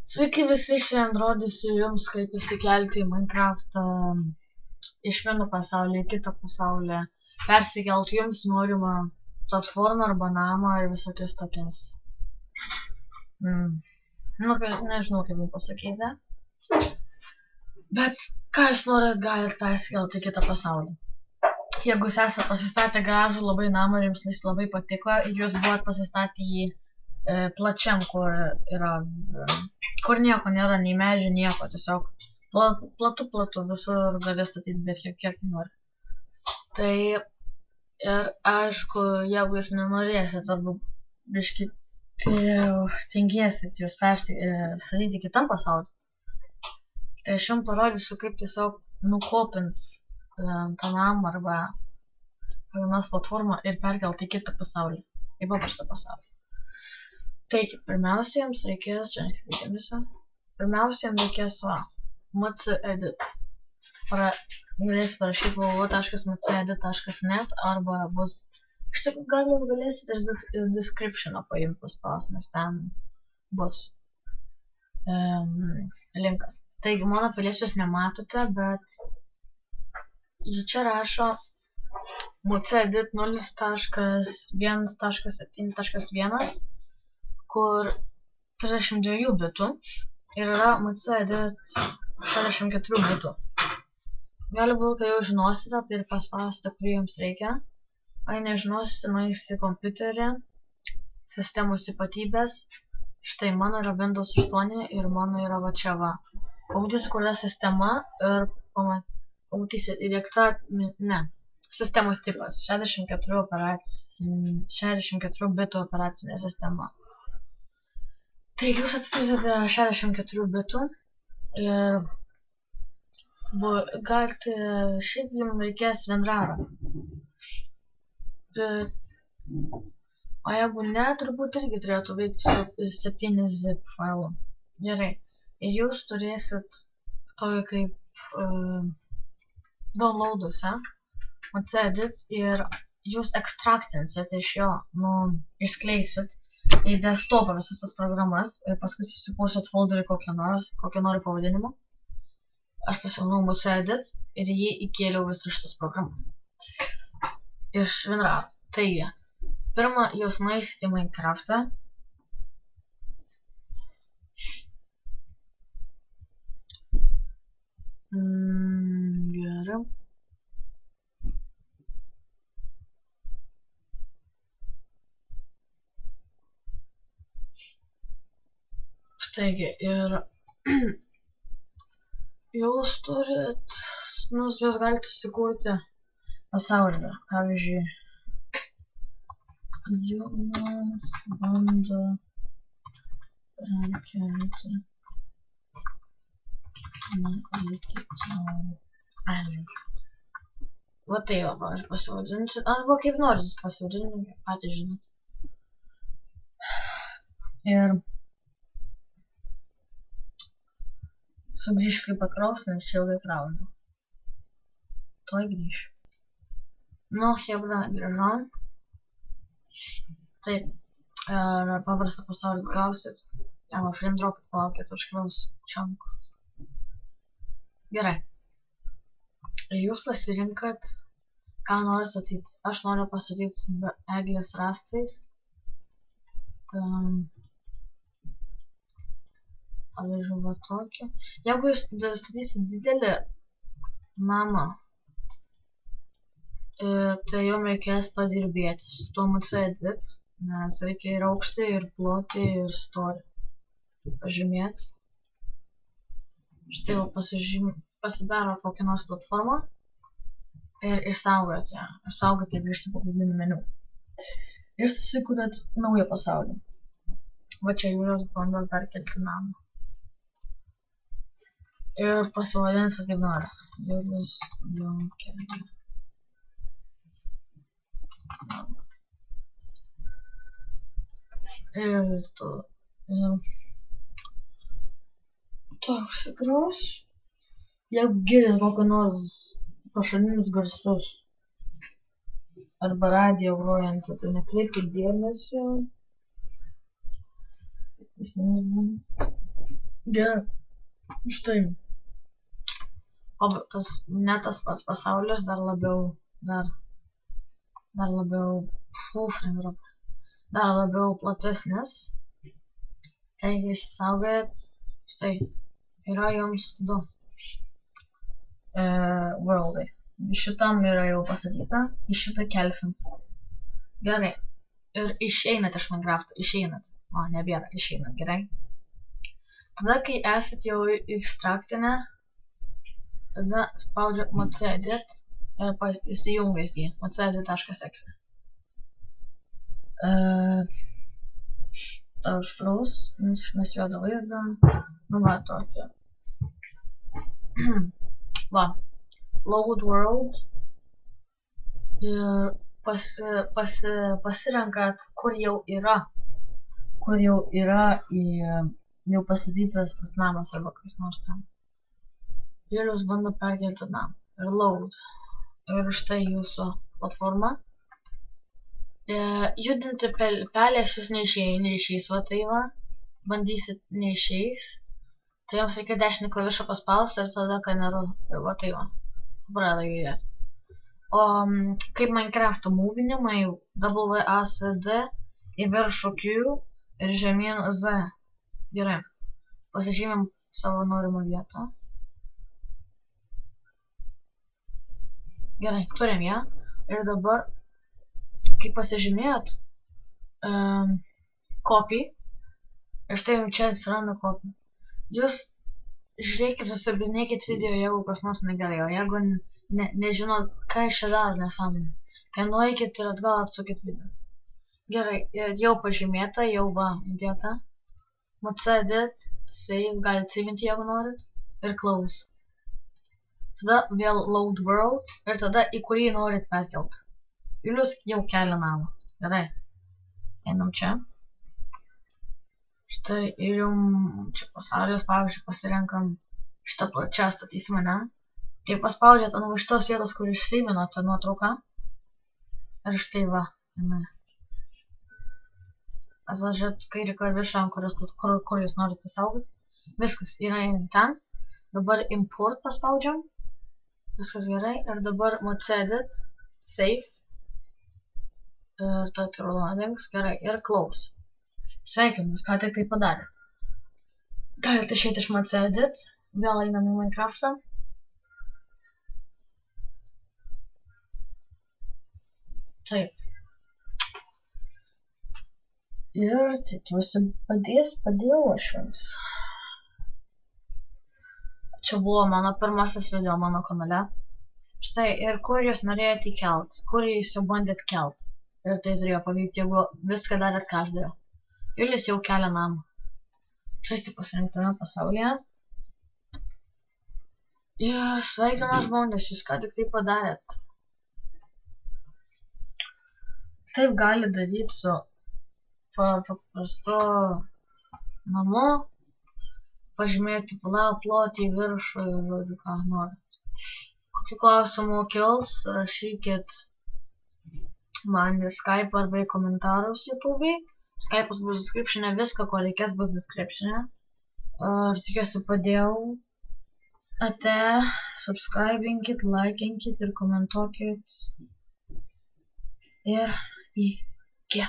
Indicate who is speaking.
Speaker 1: Sveiki visi, šiandien rodysiu jums, kaip įsikelti į Minecraftą iš vieno pasaulio į kitą pasaulį, persikelt jums norimą platformą arba namą ir visokias tokias. Nežinau, kaip jums pasakyti. Bet ką jūs norit, galit persikelti į kitą pasaulį. Jeigu jūs esate pasistatę gražų labai namą ir jums jis labai patiko ir jūs buvot pasistatę jį plačiam, kur nieko nėra, nei medžių, nieko, tiesiog platu, visur gali statyti bet kiek nori. Tai ir aišku, jeigu jūs nenorėsit arba biškį tingėsit jūs statyti kitam pasauliu, tai aš jums parodysiu, kaip tiesiog nukopint tą namą arba kokią nors platformą ir perkelti į kitą pasaulį, į paprastą pasaulį. Taigi, pirmiausia, jums reikės, mcedit. Galėsit parašyti www.mcedit.net arba bus, iš tikrųjų galėsit ir descriptioną paimti paspaus, nes ten bus linkas. Taigi, mano pilies jūs nematote, bet čia rašo mcedit 0.1.7.1, kur 32 bitų ir yra mcedit 64 bitų. Gali būti, kad jau žinosite, tai ir paspausite, kurį jums reikia. Jei nežinosite, nueisite į kompiuterį, sistemos ypatybės. Štai mano yra Windows 8 ir mano yra va čia va. Pamatysiu, kur yra sistema ir pamatysiu įdiegta, sistemos tipas 64 bitų operacinė sistema. Taigi jūs atsisite 64 bitų ir galite, šiaip jums reikės WinRAR. O jeigu ne, turbūt irgi turėtų veikti su 7 zip failu. Gerai. Ir jūs turėsit tokį kaip downloadus, mcedit, ir jūs ekstraktinsit iš jo, išskleisit į desktopą visas tas programas ir paskui susikursit folderį kokio nori pavadinimo. Aš pasiėmiau mcedit ir jį įkėliau visas šitas programas iš WinRAR. Taigi, pirmą jūs nueisit į Minecraftą. Gerai. Taigi, ir jūs turit, jūs galite susikurti pasaulį. Pavyzdžiui, Jonas bando perkelti iki pasaulio. Va tai jo, aš pasivadinsiu, arba kaip norit pasivadinti, patys žinot. Ir sugrįšiu kaip pakraus, nes čia ilgai krauna. Tuoj grįšiu. Hebra, grįžom. Taip, paprastą pasaulį krausit. Jam frame drop, palaukit, užkraus chunkus. Gerai. Ir jūs pasirinkat, ką nori statyti. Aš noriu pastatyti eglės rąstais. Pavyzdžiui, va tokį. Jeigu jūs statysit didelį namą, tai jums reikės padirbėti su tuo mcedit, nes reikia ir aukštį, ir plotį, ir storį pažymėti. Štai pasidaro kokią nors platformą ir išsaugoti ją. Išsaugoti ir grįžti po pagrindinį meniu. Ir susikuriat naują pasaulį. Va čia jūros bando perkelti namą. Ir pasivadinsit kaip norit. Jūros kelti. Ir toks graus. Jeigu girdit kokį nors pašalinius garsus arba radiją grojant, tai nekreipkit dėmesio. Visiems būna. Gerai. Štai. O ne tas pats pasaulis dar labiau platesnis. Taigi išsaugojat. Štai. Yra jums 2 worldai. Šitam yra jau pasakyta. Iš šitą kelsim. Gerai. Ir išeinat iš Minecraft'o. Išeinat. O, nebėra. Išeinat. Gerai. Tada, kai esat jau ekstraktinę, tada spaudžiat modsedit ir įsijungęs jį. modsedit.exe. Ta užfraus. Mes juodą vaizdą. Nu, va, tokį. Va. Load world. Ir pasirenkat, kur jau yra jau pastatytas tas namas arba kas nors ten. Ir jūs bando perkelti namą. Ir load. Ir štai jūsų platforma. Judinti pelės jūs neišeis, va tai va. Bandysit neišeis. Tai jums reikia dešinį klavišą paspausti ir tada kameru. Ir va tai va. Pradeda judėti. O kaip Minecraft'o mūvinimai, WASD į viršų Q ir žemyn Z. Gerai. Pasižymėm savo norimą vietą. Gerai, turim ją. Ir dabar, kai pasižymėjot copy, ir štai jums čia atsiranda copy. Jūs žiūrėkit, susibinėkit video, jeigu kas nors negerai, o jeigu nežinot, ką iš čia daro nesąmonė, tai nueikit ir atgal atsukit video. Gerai, jau pažymėta, jau va, įdėta. Modsedit, save, galite savinti, jeigu norit, ir close. Tada vėl load world ir tada į kurį norit perkelt. Ir jūs jau kelia namą. Gerai. Einam čia. Štai ir jums čia pasaulis, pavyzdžiui, pasirenkam šitą čia statysim, ne? Tai paspaudžiat ant šitos vietos, kur išsivinote nuotrauką. Ir štai va. Atvažiuot kairį klavišą, kur jūs norite saugoti. Viskas yra ten. Dabar import paspaudžiam. Viskas gerai. Ir dabar modsedit, save. Ir tai raudona dings. Gerai. Ir close. Sveikinus, ką tik tai padarėt. Galite išeiti iš modsedit. Vėl einam į Minecraft'ą. Taip. Ir tikiuosi padėjau aš jums. Čia buvo mano pirmasis video mano kanale. Štai, ir kur jūs norėjote įkelt, kur jūs jau bandėt kelt. Ir tai turėjo pavykti, jeigu viską darėt ką aš dariau. Ir jis jau kelia namą. Žaisti pasirinktame pasaulyje. Ir sveikinu žmonės, jūs ką tik tai padarėt. Taip gali daryti su paprastu namu. Pažymėti plotį į viršų ir žodžiu ką norit. Kokių klausimų kils, rašykit man į Skype arba į komentarus YouTube'ai. Skype'as bus description'e, viską ko reikės bus description'e. Ir tikiuosi padėjau. Ate, subscribinkit, laikinkit ir komentuokit. Ir iki.